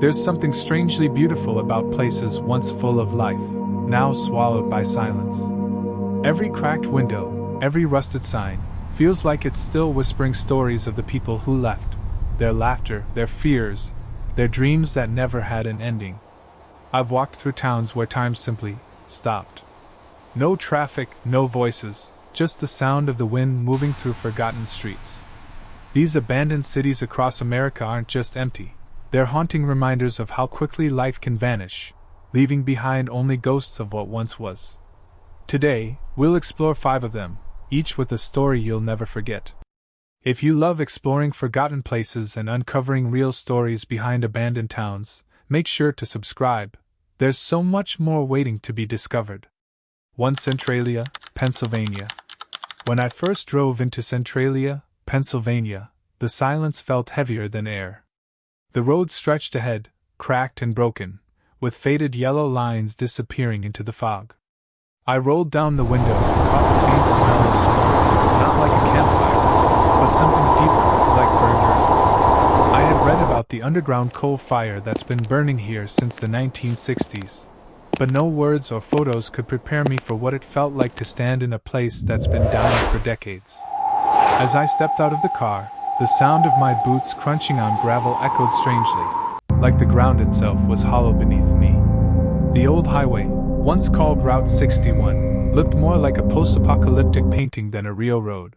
There's something strangely beautiful about places once full of life, now swallowed by silence. Every cracked window, every rusted sign, feels like it's still whispering stories of the people who left, their laughter, their fears, their dreams that never had an ending. I've walked through towns where time simply stopped. No traffic, no voices, just the sound of the wind moving through forgotten streets. These abandoned cities across America aren't just empty, they're haunting reminders of how quickly life can vanish, leaving behind only ghosts of what once was. Today, we'll explore 5 of them, each with a story you'll never forget. If you love exploring forgotten places and uncovering real stories behind abandoned towns, make sure to subscribe. There's so much more waiting to be discovered. 1. Centralia, Pennsylvania. When I first drove into Centralia, Pennsylvania, the silence felt heavier than air. The road stretched ahead, cracked and broken, with faded yellow lines disappearing into the fog. I rolled down the window and caught the faint smell of smoke, not like a campfire, but something deeper, like burned earth. I had read about the underground coal fire that's been burning here since the 1960s, but no words or photos could prepare me for what it felt like to stand in a place that's been dying for decades. As I stepped out of the car, the sound of my boots crunching on gravel echoed strangely, like the ground itself was hollow beneath me. The old highway, once called Route 61, looked more like a post-apocalyptic painting than a real road.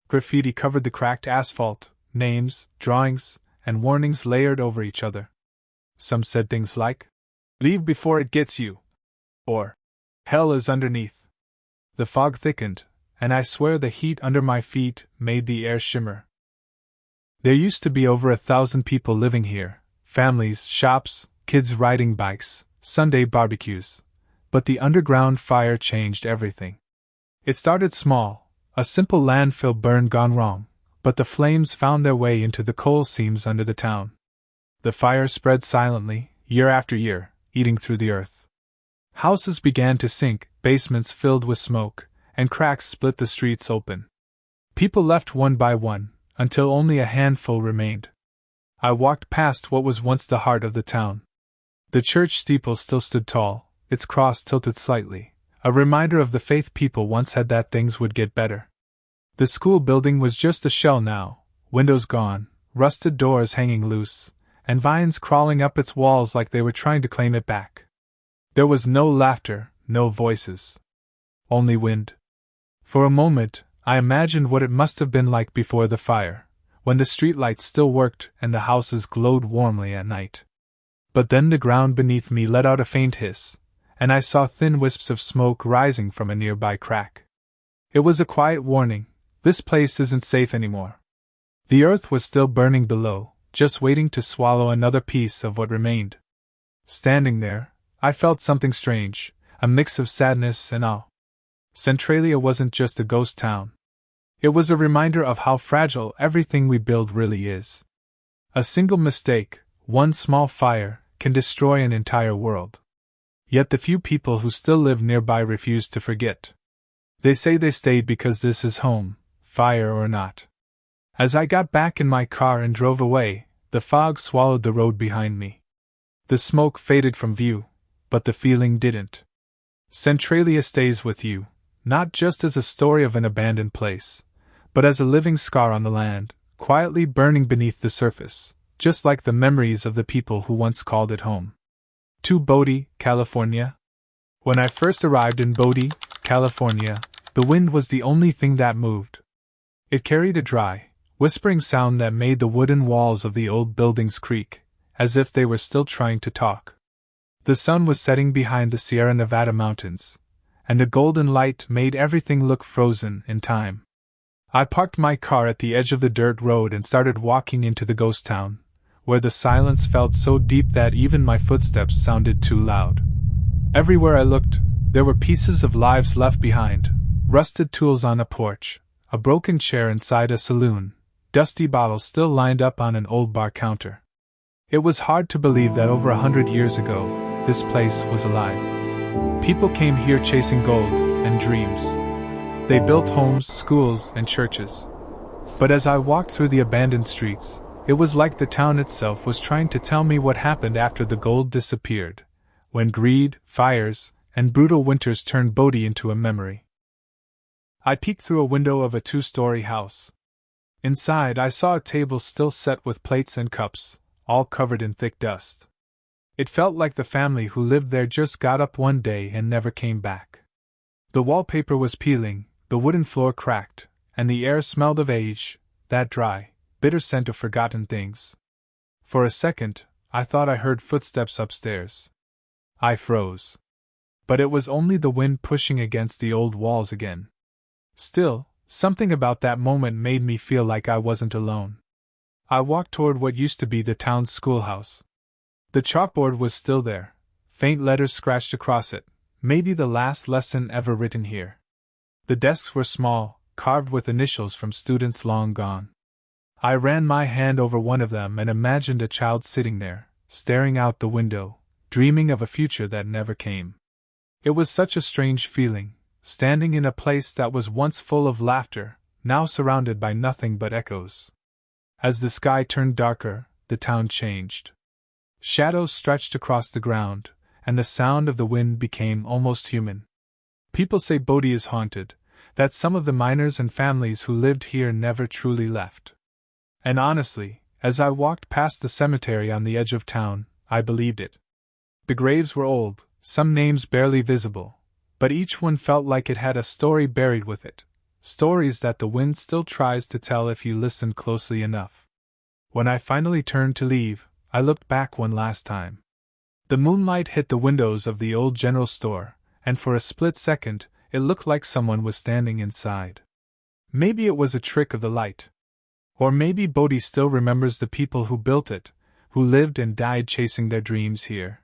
Graffiti covered the cracked asphalt, names, drawings, and warnings layered over each other. Some said things like, "Leave before it gets you," or "Hell is underneath." The fog thickened, and I swear the heat under my feet made the air shimmer. There used to be over 1,000 people living here, families, shops, kids riding bikes, Sunday barbecues. But the underground fire changed everything. It started small, a simple landfill burn gone wrong, but the flames found their way into the coal seams under the town. The fire spread silently, year after year, eating through the earth. Houses began to sink, basements filled with smoke, and cracks split the streets open. People left one by one, until only a handful remained. I walked past what was once the heart of the town. The church steeple still stood tall, its cross tilted slightly, a reminder of the faith people once had that things would get better. The school building was just a shell now, windows gone, rusted doors hanging loose, and vines crawling up its walls like they were trying to claim it back. There was no laughter, no voices. Only wind. For a moment, I imagined what it must have been like before the fire, when the streetlights still worked and the houses glowed warmly at night. But then the ground beneath me let out a faint hiss, and I saw thin wisps of smoke rising from a nearby crack. It was a quiet warning: this place isn't safe anymore. The earth was still burning below, just waiting to swallow another piece of what remained. Standing there, I felt something strange, a mix of sadness and awe. Centralia wasn't just a ghost town. It was a reminder of how fragile everything we build really is. A single mistake, one small fire, can destroy an entire world. Yet the few people who still live nearby refuse to forget. They say they stayed because this is home, fire or not. As I got back in my car and drove away, the fog swallowed the road behind me. The smoke faded from view, but the feeling didn't. Centralia stays with you, not just as a story of an abandoned place, but as a living scar on the land, quietly burning beneath the surface, just like the memories of the people who once called it home. 2. Bodie, California. When I first arrived in Bodie, California, the wind was the only thing that moved. It carried a dry, whispering sound that made the wooden walls of the old buildings creak, as if they were still trying to talk. The sun was setting behind the Sierra Nevada mountains, and the golden light made everything look frozen in time. I parked my car at the edge of the dirt road and started walking into the ghost town, where the silence felt so deep that even my footsteps sounded too loud. Everywhere I looked, there were pieces of lives left behind, rusted tools on a porch, a broken chair inside a saloon, dusty bottles still lined up on an old bar counter. It was hard to believe that over 100 years ago, this place was alive. People came here chasing gold and dreams. They built homes, schools, and churches. But as I walked through the abandoned streets, It was like the town itself was trying to tell me what happened after the gold disappeared, when greed, fires, and brutal winters turned Bodhi into a memory. I peeked through a window of a 2-story house. Inside, I saw a table still set with plates and cups, all covered in thick dust. It felt like the family who lived there just got up one day and never came back. The wallpaper was peeling, the wooden floor cracked, and the air smelled of age, that dry, bitter scent of forgotten things. For a second, I thought I heard footsteps upstairs. I froze. But it was only the wind pushing against the old walls again. Still, something about that moment made me feel like I wasn't alone. I walked toward what used to be the town's schoolhouse. The chalkboard was still there, faint letters scratched across it, maybe the last lesson ever written here. The desks were small, carved with initials from students long gone. I ran my hand over one of them and imagined a child sitting there, staring out the window, dreaming of a future that never came. It was such a strange feeling, standing in a place that was once full of laughter, now surrounded by nothing but echoes. As the sky turned darker, the town changed. Shadows stretched across the ground, and the sound of the wind became almost human. People say Bodhi is haunted, that some of the miners and families who lived here never truly left. And honestly, as I walked past the cemetery on the edge of town, I believed it. The graves were old, some names barely visible, but each one felt like it had a story buried with it, stories that the wind still tries to tell if you listen closely enough. When I finally turned to leave, I looked back one last time. The moonlight hit the windows of the old general store, and for a split second, it looked like someone was standing inside. Maybe it was a trick of the light. Or maybe Bodhi still remembers the people who built it, who lived and died chasing their dreams here.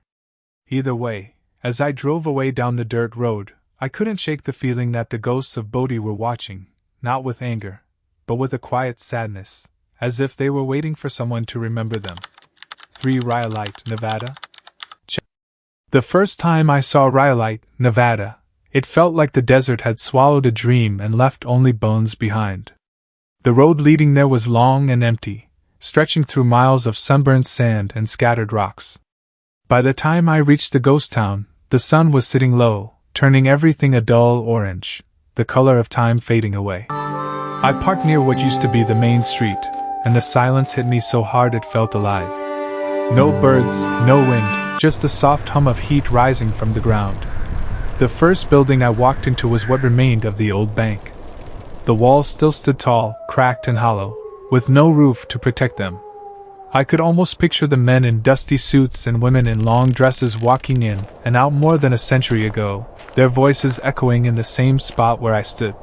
Either way, as I drove away down the dirt road, I couldn't shake the feeling that the ghosts of Bodhi were watching, not with anger, but with a quiet sadness, as if they were waiting for someone to remember them. 3 Rhyolite, Nevada. The first time I saw Rhyolite, Nevada, it felt like the desert had swallowed a dream and left only bones behind. The road leading there was long and empty, stretching through miles of sunburned sand and scattered rocks. By the time I reached the ghost town, the sun was sitting low, turning everything a dull orange, the color of time fading away. I parked near what used to be the main street, and the silence hit me so hard it felt alive. No birds, no wind, just the soft hum of heat rising from the ground. The first building I walked into was what remained of the old bank. The walls still stood tall, cracked and hollow, with no roof to protect them. I could almost picture the men in dusty suits and women in long dresses walking in and out more than a century ago, their voices echoing in the same spot where I stood.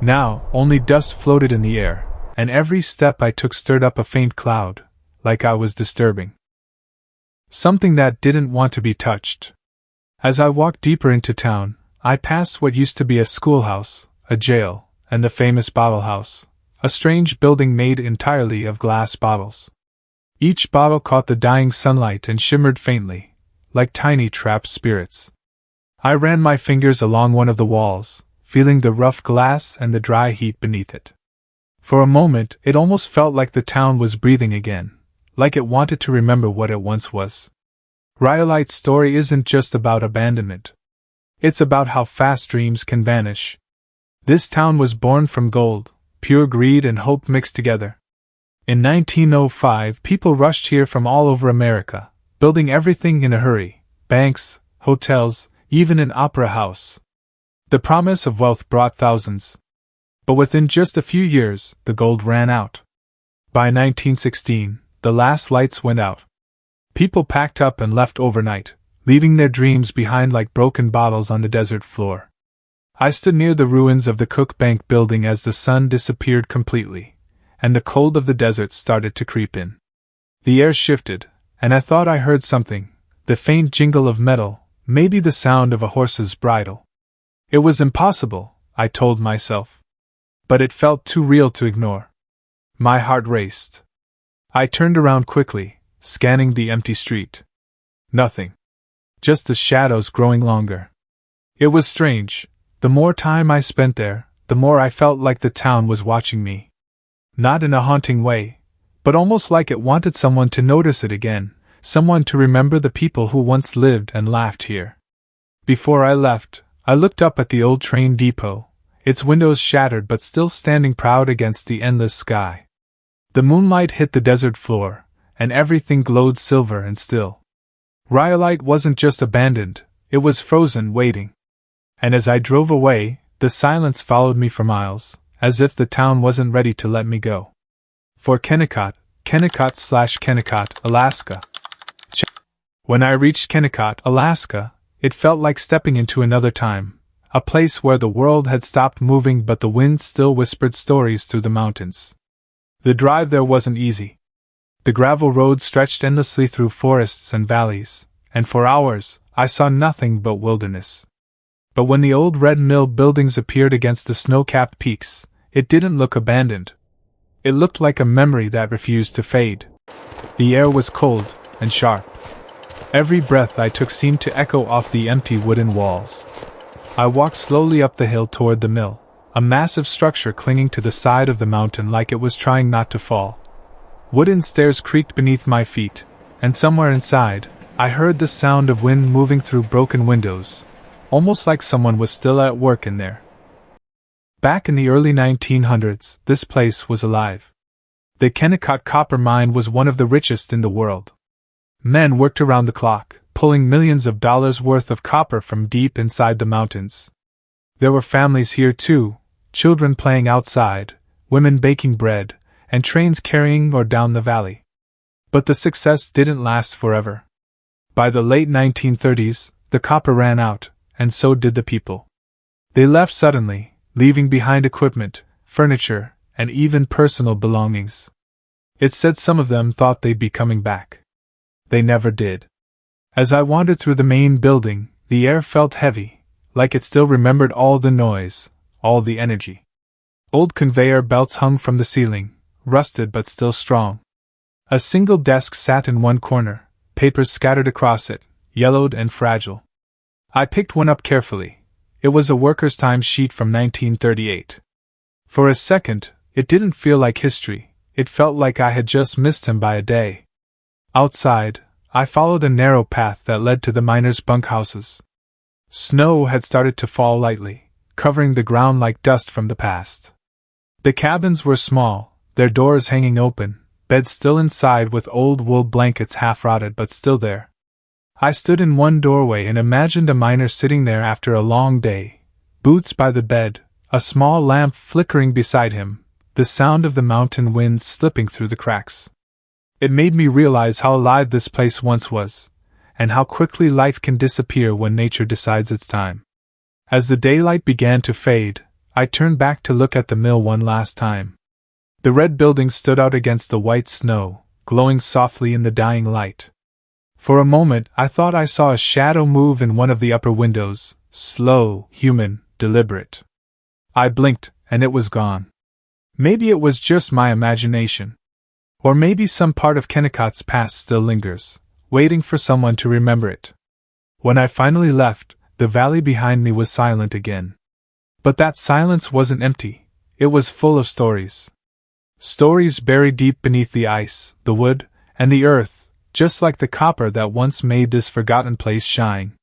Now, only dust floated in the air, and every step I took stirred up a faint cloud, like I was disturbing something that didn't want to be touched. As I walked deeper into town, I passed what used to be a schoolhouse, a jail, and the famous bottle house, a strange building made entirely of glass bottles. Each bottle caught the dying sunlight and shimmered faintly, like tiny trapped spirits. I ran my fingers along one of the walls, feeling the rough glass and the dry heat beneath it. For a moment, it almost felt like the town was breathing again, like it wanted to remember what it once was. Rhyolite's story isn't just about abandonment. It's about how fast dreams can vanish. This town was born from gold, pure greed and hope mixed together. In 1905, people rushed here from all over America, building everything in a hurry: banks, hotels, even an opera house. The promise of wealth brought thousands. But within just a few years, the gold ran out. By 1916, the last lights went out. People packed up and left overnight, leaving their dreams behind like broken bottles on the desert floor. I stood near the ruins of the Cook Bank building as the sun disappeared completely, and the cold of the desert started to creep in. The air shifted, and I thought I heard something, the faint jingle of metal, maybe the sound of a horse's bridle. It was impossible, I told myself. But it felt too real to ignore. My heart raced. I turned around quickly, scanning the empty street. Nothing. Just the shadows growing longer. It was strange. The more time I spent there, the more I felt like the town was watching me. Not in a haunting way, but almost like it wanted someone to notice it again, someone to remember the people who once lived and laughed here. Before I left, I looked up at the old train depot, its windows shattered but still standing proud against the endless sky. The moonlight hit the desert floor, and everything glowed silver and still. Rhyolite wasn't just abandoned, it was frozen, waiting. And as I drove away, the silence followed me for miles, as if the town wasn't ready to let me go. For Kennecott/Kennecott, Alaska. When I reached Kennecott, Alaska, it felt like stepping into another time, a place where the world had stopped moving but the wind still whispered stories through the mountains. The drive there wasn't easy. The gravel road stretched endlessly through forests and valleys, and for hours I saw nothing but wilderness. But when the old red mill buildings appeared against the snow-capped peaks, it didn't look abandoned. It looked like a memory that refused to fade. The air was cold and sharp. Every breath I took seemed to echo off the empty wooden walls. I walked slowly up the hill toward the mill, a massive structure clinging to the side of the mountain like it was trying not to fall. Wooden stairs creaked beneath my feet, and somewhere inside, I heard the sound of wind moving through broken windows, almost like someone was still at work in there. Back in the early 1900s, this place was alive. The Kennecott copper mine was one of the richest in the world. Men worked around the clock, pulling millions of dollars worth of copper from deep inside the mountains. There were families here too, children playing outside, women baking bread, and trains carrying ore down the valley. But the success didn't last forever. By the late 1930s, the copper ran out, and so did the people. They left suddenly, leaving behind equipment, furniture, and even personal belongings. It's said some of them thought they'd be coming back. They never did. As I wandered through the main building, the air felt heavy, like it still remembered all the noise, all the energy. Old conveyor belts hung from the ceiling, rusted but still strong. A single desk sat in one corner, papers scattered across it, yellowed and fragile. I picked one up carefully. It was a worker's time sheet from 1938. For a second, it didn't feel like history, it felt like I had just missed him by a day. Outside, I followed a narrow path that led to the miners' bunkhouses. Snow had started to fall lightly, covering the ground like dust from the past. The cabins were small, their doors hanging open, beds still inside with old wool blankets half rotted but still there. I stood in one doorway and imagined a miner sitting there after a long day, boots by the bed, a small lamp flickering beside him, the sound of the mountain winds slipping through the cracks. It made me realize how alive this place once was, and how quickly life can disappear when nature decides it's time. As the daylight began to fade, I turned back to look at the mill one last time. The red building stood out against the white snow, glowing softly in the dying light. For a moment I thought I saw a shadow move in one of the upper windows, slow, human, deliberate. I blinked, and it was gone. Maybe it was just my imagination. Or maybe some part of Kennecott's past still lingers, waiting for someone to remember it. When I finally left, the valley behind me was silent again. But that silence wasn't empty, it was full of stories. Stories buried deep beneath the ice, the wood, and the earth, just like the copper that once made this forgotten place shine.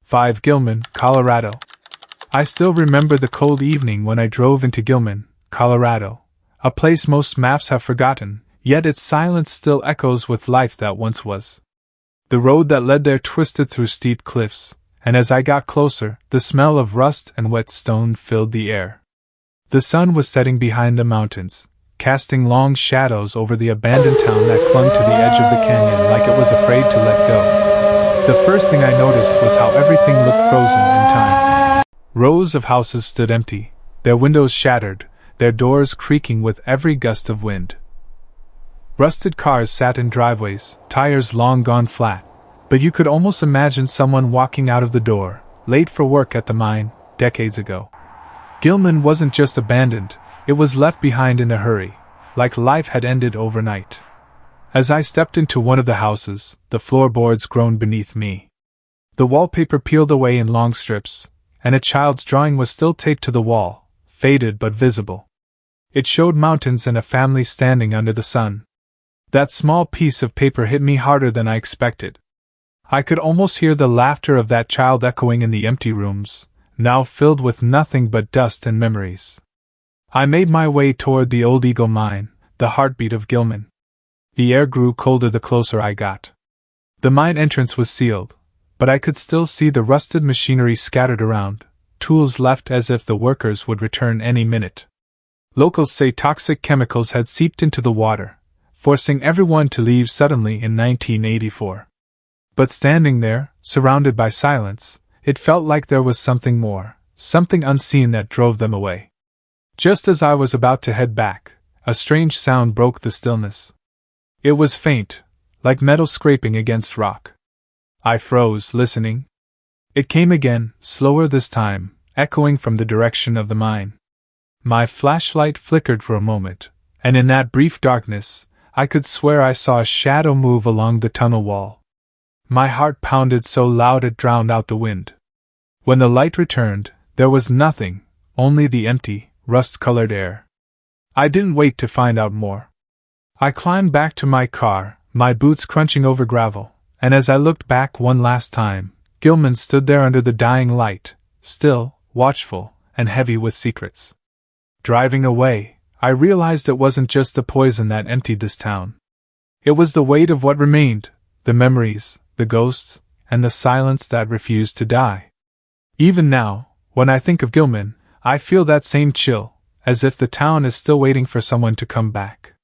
5 Gilman, Colorado. I still remember the cold evening when I drove into Gilman, Colorado, a place most maps have forgotten, yet its silence still echoes with life that once was. The road that led there twisted through steep cliffs, and as I got closer, the smell of rust and wet stone filled the air. The sun was setting behind the mountains, casting long shadows over the abandoned town that clung to the edge of the canyon like it was afraid to let go. The first thing I noticed was how everything looked frozen in time. Rows of houses stood empty, their windows shattered, their doors creaking with every gust of wind. Rusted cars sat in driveways, tires long gone flat, but you could almost imagine someone walking out of the door, late for work at the mine, decades ago. Gilman wasn't just abandoned, it was left behind in a hurry, like life had ended overnight. As I stepped into one of the houses, the floorboards groaned beneath me. The wallpaper peeled away in long strips, and a child's drawing was still taped to the wall, faded but visible. It showed mountains and a family standing under the sun. That small piece of paper hit me harder than I expected. I could almost hear the laughter of that child echoing in the empty rooms, now filled with nothing but dust and memories. I made my way toward the old Eagle mine, the heartbeat of Gilman. The air grew colder the closer I got. The mine entrance was sealed, but I could still see the rusted machinery scattered around, tools left as if the workers would return any minute. Locals say toxic chemicals had seeped into the water, forcing everyone to leave suddenly in 1984. But standing there, surrounded by silence, it felt like there was something more, something unseen that drove them away. Just as I was about to head back, a strange sound broke the stillness. It was faint, like metal scraping against rock. I froze, listening. It came again, slower this time, echoing from the direction of the mine. My flashlight flickered for a moment, and in that brief darkness, I could swear I saw a shadow move along the tunnel wall. My heart pounded so loud it drowned out the wind. When the light returned, there was nothing, only the empty, rust-colored air. I didn't wait to find out more. I climbed back to my car, my boots crunching over gravel, and as I looked back one last time, Gilman stood there under the dying light, still, watchful, and heavy with secrets. Driving away, I realized it wasn't just the poison that emptied this town. It was the weight of what remained, the memories, the ghosts, and the silence that refused to die. Even now, when I think of Gilman, I feel that same chill, as if the town is still waiting for someone to come back.